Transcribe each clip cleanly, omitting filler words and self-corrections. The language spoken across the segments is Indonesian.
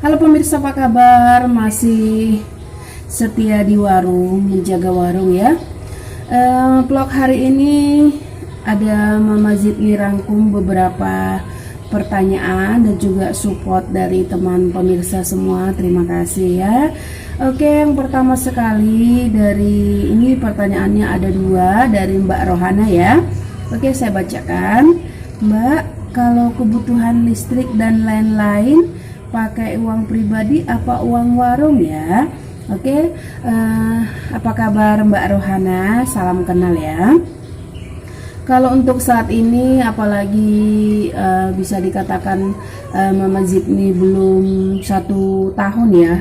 Halo pemirsa, apa kabar? Masih setia di warung, menjaga warung ya. Vlog hari ini ada Mama Zidni rangkum beberapa pertanyaan dan juga support dari teman pemirsa semua. Terima kasih ya. Oke, yang pertama sekali dari ini pertanyaannya ada dua dari Mbak Rohana ya. Oke, saya bacakan. Mbak, kalau kebutuhan listrik dan lain-lain pakai uang pribadi apa uang warung ya? Oke, apa kabar Mbak Rohana? Salam kenal ya. Kalau untuk saat ini, apalagi bisa dikatakan Mama Zidni belum 1 tahun ya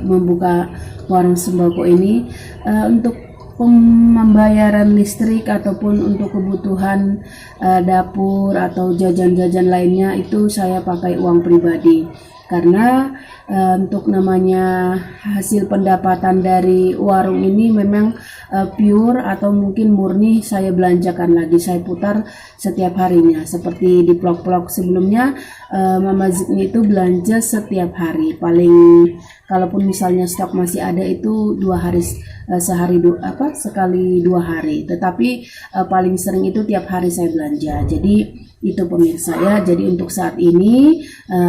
membuka warung sembako ini, untuk pembayaran listrik ataupun untuk kebutuhan dapur atau jajan-jajan lainnya itu saya pakai uang pribadi karena untuk namanya hasil pendapatan dari warung ini memang pure atau mungkin murni saya belanjakan lagi, saya putar setiap harinya seperti di vlog-vlog sebelumnya. Mama Zidni itu belanja setiap hari, paling kalaupun misalnya stok masih ada itu 2 hari sekali 2 hari, tetapi paling sering itu tiap hari saya belanja. Jadi itu pemirsa ya, jadi untuk saat ini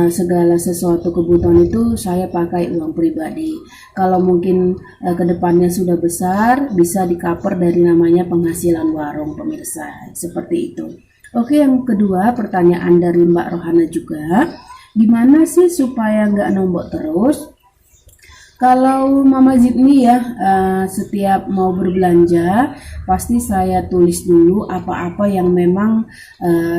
segala sesuatu kebutuhan itu saya pakai uang pribadi. Kalau mungkin kedepannya sudah besar bisa di-cover dari namanya penghasilan warung pemirsa, seperti itu. Oke, yang kedua pertanyaan dari Mbak Rohana juga, gimana sih supaya nggak nombok terus? Kalau Mama Zidni ya, setiap mau berbelanja pasti saya tulis dulu apa-apa yang memang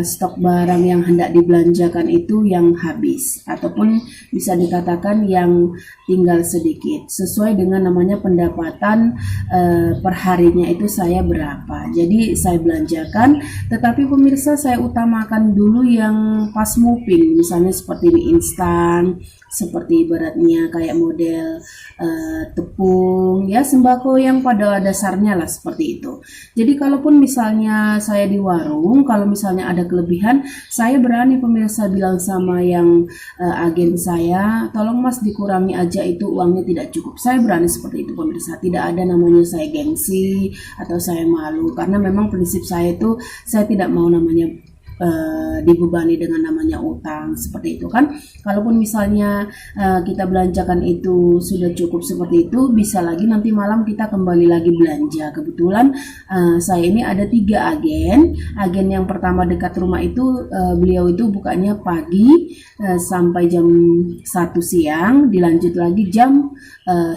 stok barang yang hendak dibelanjakan itu yang habis ataupun bisa dikatakan yang tinggal sedikit sesuai dengan namanya pendapatan perharinya itu saya berapa. Jadi saya belanjakan, tetapi pemirsa saya utamakan dulu yang pas moving, misalnya seperti mie instan, seperti ibaratnya kayak model tepung ya, sembako yang pada dasarnya lah seperti itu. Jadi kalaupun misalnya saya di warung, kalau misalnya ada kelebihan, saya berani pemirsa bilang sama yang agen saya, tolong mas dikurangi aja itu uangnya tidak cukup. Saya berani seperti itu pemirsa, tidak ada namanya saya gengsi atau saya malu, karena memang prinsip saya itu saya tidak mau namanya dibebani dengan namanya utang seperti itu kan. Kalaupun misalnya kita belanjakan itu sudah cukup seperti itu, bisa lagi nanti malam kita kembali lagi belanja. Kebetulan saya ini ada 3 agen. Agen yang pertama dekat rumah itu beliau itu bukanya pagi sampai jam 1 siang, dilanjut lagi jam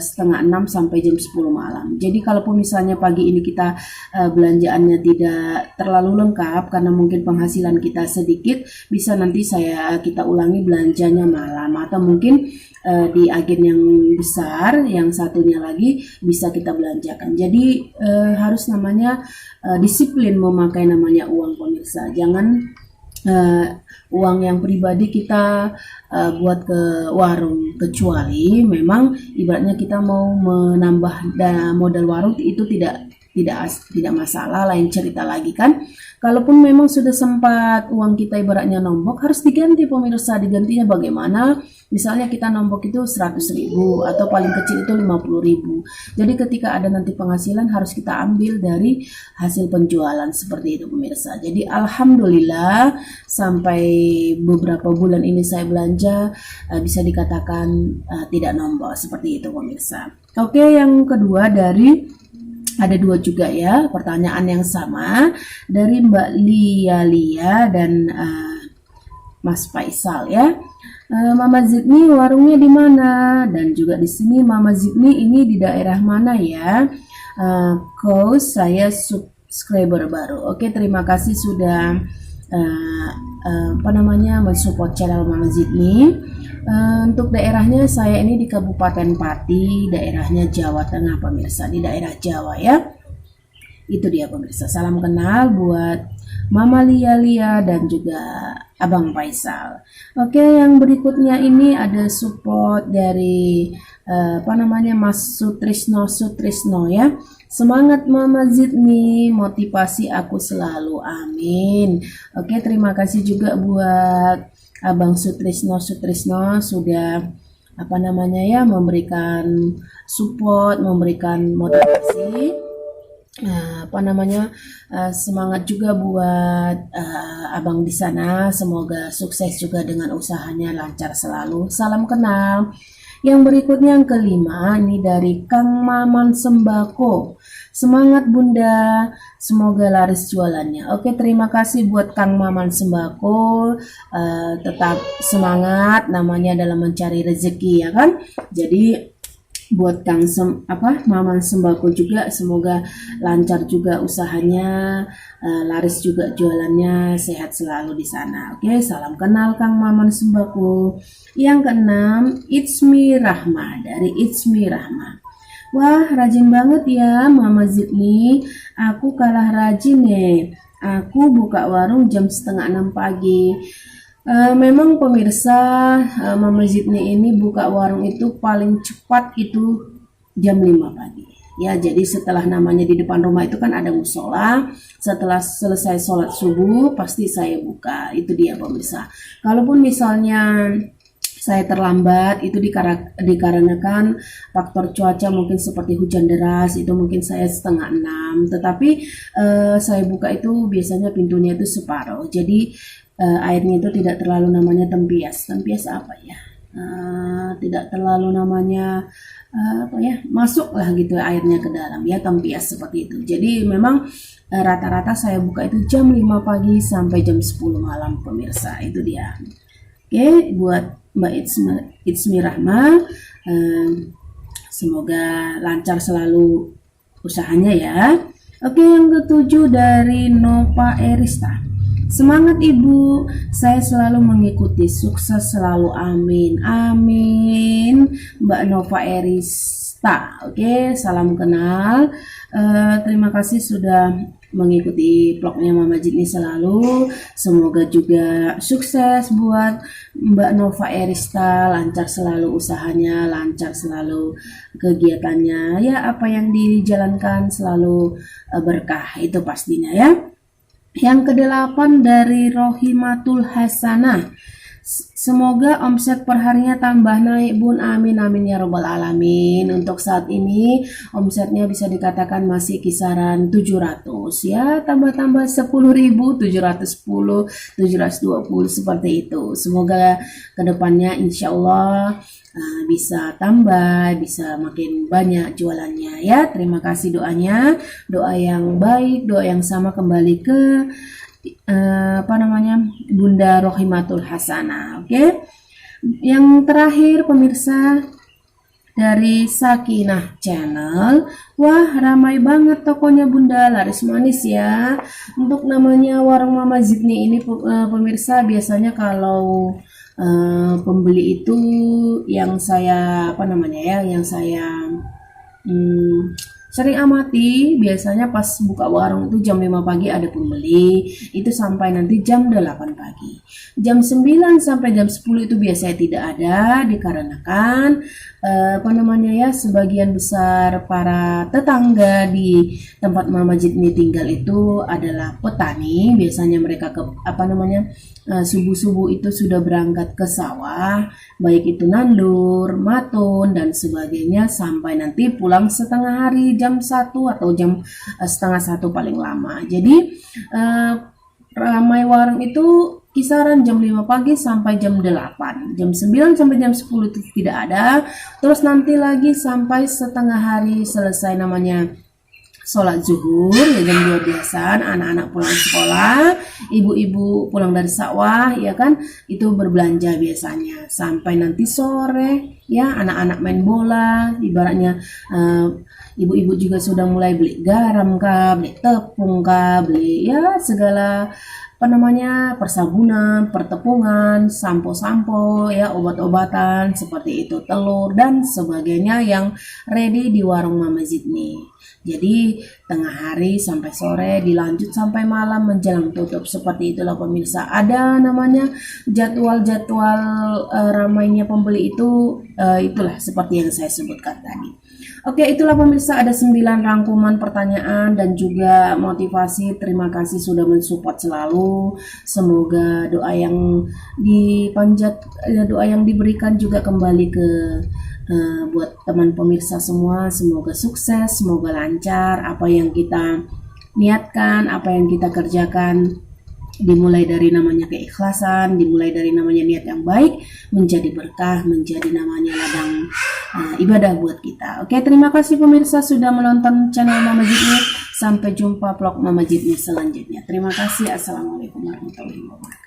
setengah 6 sampai jam 10 malam. Jadi kalaupun misalnya pagi ini kita belanjaannya tidak terlalu lengkap karena mungkin penghasilan kita sedikit, bisa nanti kita ulangi belanjanya malam, atau mungkin di agen yang besar yang satunya lagi bisa kita belanjakan. Jadi harus namanya disiplin memakai namanya uang pemirsa. Jangan uang yang pribadi kita buat ke warung, kecuali memang ibaratnya kita mau menambah modal warung itu tidak masalah, lain cerita lagi kan. Kalaupun memang sudah sempat uang kita ibaratnya nombok, harus diganti pemirsa. Digantinya bagaimana? Misalnya kita nombok itu 100.000 atau paling kecil itu 50.000. Jadi ketika ada nanti penghasilan harus kita ambil dari hasil penjualan, seperti itu pemirsa. Jadi alhamdulillah sampai beberapa bulan ini saya belanja bisa dikatakan tidak nombok, seperti itu pemirsa. Oke, yang kedua ada 2 juga ya, pertanyaan yang sama dari Mbak Lia dan Mas Faisal ya. Mama Zidni warungnya di mana? Dan juga di sini Mama Zidni ini di daerah mana ya? Saya subscriber baru. Oke, terima kasih sudah mensupport channel Mama Zidni. Untuk daerahnya saya ini di Kabupaten Pati, daerahnya Jawa Tengah pemirsa, di daerah Jawa ya. Itu dia pemirsa, salam kenal buat Mama Lia dan juga Abang Faisal. Oke, yang berikutnya ini ada support dari Mas Sutrisno ya. Semangat Mama Zidni, motivasi aku selalu, amin. Oke, terima kasih juga buat Abang Sutrisno sudah memberikan support, memberikan motivasi, semangat juga buat abang di sana. Semoga sukses juga dengan usahanya, lancar selalu. Salam kenal. Yang berikutnya yang kelima, ini dari Kang Maman Sembako. Semangat Bunda, semoga laris jualannya. Oke, terima kasih buat Kang Maman Sembako. Tetap semangat, namanya dalam mencari rezeki ya kan. Jadi buat Maman Sembako juga semoga lancar juga usahanya, laris juga jualannya, sehat selalu di sana. Oke, salam kenal Kang Maman Sembako. Yang keenam, It's Me Rahma, dari It's Me Rahma. Wah, rajin banget ya Mama Zidni. Aku kalah rajin nih. Aku buka warung jam 5:30 pagi. Memang pemirsa, Mama Zidni ini buka warung itu paling cepat itu jam 5 pagi. Ya, jadi setelah namanya di depan rumah itu kan ada musola. Setelah selesai sholat subuh pasti saya buka. Itu dia pemirsa. Kalaupun misalnya saya terlambat itu dikarenakan faktor cuaca, mungkin seperti hujan deras, itu mungkin saya 5:30. Tetapi saya buka itu biasanya pintunya itu separuh. Jadi airnya itu tidak terlalu namanya tempias. Tempias apa ya? Tidak terlalu namanya masuk lah gitu airnya ke dalam ya, tempias seperti itu. Jadi memang rata-rata saya buka itu jam 5 pagi sampai jam 10 malam pemirsa. Itu dia. Oke, buat Mbak Itsmi Rahma, semoga lancar selalu usahanya ya. Oke, yang ketujuh dari Nova Erista. Semangat Ibu, saya selalu mengikuti, sukses selalu, amin. Amin Mbak Nova Erista. Oke, salam kenal. Terima kasih sudah mengikuti vlognya Mama Zidni selalu. Semoga juga sukses buat Mbak Nova Erista, lancar selalu usahanya, lancar selalu kegiatannya. Ya, apa yang dijalankan selalu berkah, itu pastinya ya. Yang kedelapan dari Rohimatul Hasanah. Semoga omset perharinya tambah naik Bun, amin amin ya robbal alamin. Untuk saat ini omsetnya bisa dikatakan masih kisaran 700 ya, tambah-tambah 10.000, 710, 720 seperti itu. Semoga kedepannya insya Allah bisa tambah, bisa makin banyak jualannya ya. Terima kasih doanya, doa yang baik, doa yang sama kembali ke Bunda Rohimatul Hasanah. Oke. Yang terakhir pemirsa dari Sakinah Channel. Wah, ramai banget tokonya Bunda, laris manis ya. Untuk namanya warung Mama Zidni ini pemirsa, biasanya kalau pembeli itu yang saya sering amati, biasanya pas buka warung itu jam 5 pagi ada pembeli, itu sampai nanti jam 8 pagi. Jam 9 sampai jam 10 itu biasanya tidak ada, dikarenakan sebagian besar para tetangga di tempat Mama Zidni tinggal itu adalah petani. Biasanya mereka subuh-subuh itu sudah berangkat ke sawah, baik itu nandur, matun dan sebagainya, sampai nanti pulang setengah hari jam 1 atau jam setengah 1 paling lama. Jadi ramai warung itu kisaran jam 5 pagi sampai jam 8. Jam 9 sampai jam 10 itu tidak ada. Terus nanti lagi sampai setengah hari selesai namanya sholat zuhur ya, jam 12-an anak-anak pulang sekolah, ibu-ibu pulang dari sawah ya kan, itu berbelanja biasanya sampai nanti sore ya, anak-anak main bola, ibaratnya ibu-ibu juga sudah mulai beli garam kah, beli tepung kah, beli ya segala persabunan, pertepungan, sampo-sampo ya, obat-obatan seperti itu, telur dan sebagainya yang ready di warung Mama Zidni. Jadi tengah hari sampai sore, dilanjut sampai malam menjelang tutup, seperti itulah pemirsa. Ada namanya jadwal-jadwal ramainya pembeli itu, itulah seperti yang saya sebutkan tadi. Oke, itulah pemirsa, ada 9 rangkuman pertanyaan dan juga motivasi. Terima kasih sudah mensupport selalu. membantu. Semoga doa yang doa yang diberikan juga kembali ke buat teman pemirsa semua. Semoga sukses, semoga lancar apa yang kita niatkan, apa yang kita kerjakan, dimulai dari namanya keikhlasan, dimulai dari namanya niat yang baik, menjadi berkah, menjadi namanya ladang ibadah buat kita. Oke, terima kasih pemirsa sudah menonton channel Mama Jidnya. Sampai jumpa vlog Mama Jidnya selanjutnya. Terima kasih. Assalamualaikum warahmatullahi wabarakatuh.